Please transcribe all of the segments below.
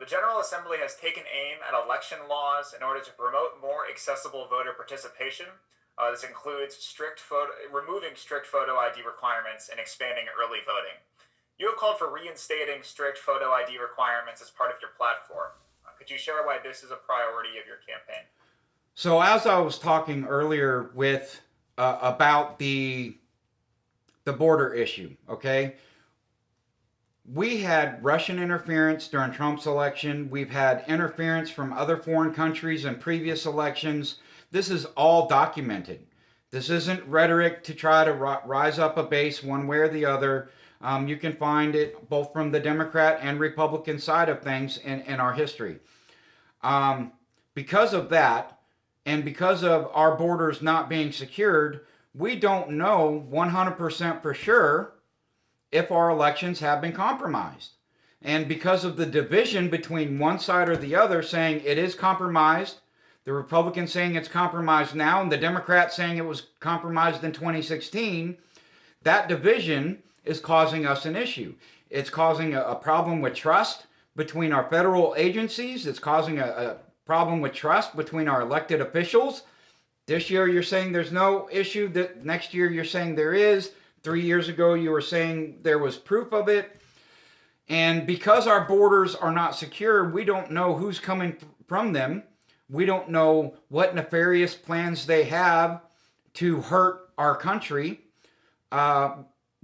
The General Assembly has taken aim at election laws in order to promote more accessible voter participation. This includes removing strict photo ID requirements and expanding early voting. You have called for reinstating strict photo ID requirements as part of your platform. Could you share why this is a priority of your campaign? So, as I was talking earlier with about the border issue, okay, we had Russian interference during Trump's election. We've had interference from other foreign countries in previous elections. This is all documented. This isn't rhetoric to try to rise up a base one way or the other. You can find it both from the Democrat and Republican side of things in our history. Because of that, and because of our borders not being secured, we don't know 100% for sure if our elections have been compromised. And because of the division between one side or the other saying it is compromised, the Republicans saying it's compromised now, and the Democrats saying it was compromised in 2016, that division is causing us an issue. It's causing a problem with trust between our federal agencies. It's causing a problem with trust between our elected officials. This year you're saying there's no issue. That next year you're saying there is. 3 years ago you were saying there was proof of it. And because our borders are not secure, we don't know who's coming from them. We don't know what nefarious plans they have to hurt our country.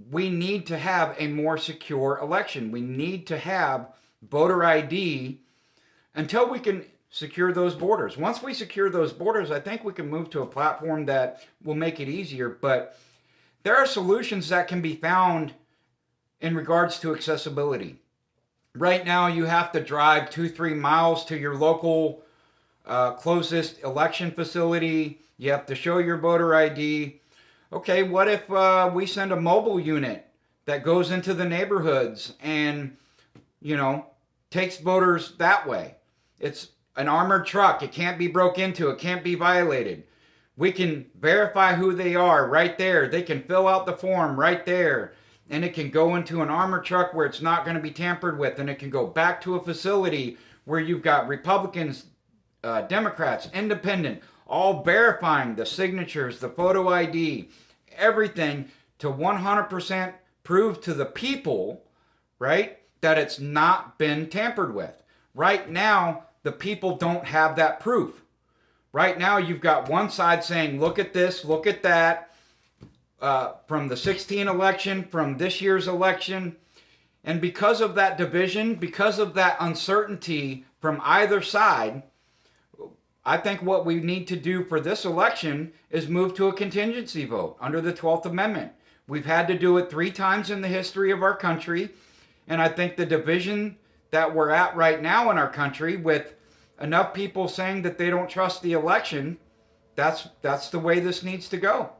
We need to have a more secure election. We need to have voter ID until we can secure those borders. Once we secure those borders, I think we can move to a platform that will make it easier. But there are solutions that can be found in regards to accessibility. Right now, you have to drive 2-3 miles to your local closest election facility. You have to show your voter ID. Okay, what if we send a mobile unit that goes into the neighborhoods and, takes voters that way? It's an armored truck. It can't be broke into. It can't be violated. We can verify who they are right there. They can fill out the form right there. And it can go into an armored truck where it's not going to be tampered with. And it can go back to a facility where you've got Republicans, Democrats, independent, all verifying the signatures, the photo ID, everything to 100% prove to the people, right, that it's not been tampered with. Right now, the people don't have that proof. Right now, you've got one side saying, look at this, look at that, from the 2016 election, from this year's election. And because of that division, because of that uncertainty from either side, I think what we need to do for this election is move to a contingency vote under the 12th Amendment. We've had to do it 3 times in the history of our country. And I think the division that we're at right now in our country, with enough people saying that they don't trust the election, that's the way this needs to go.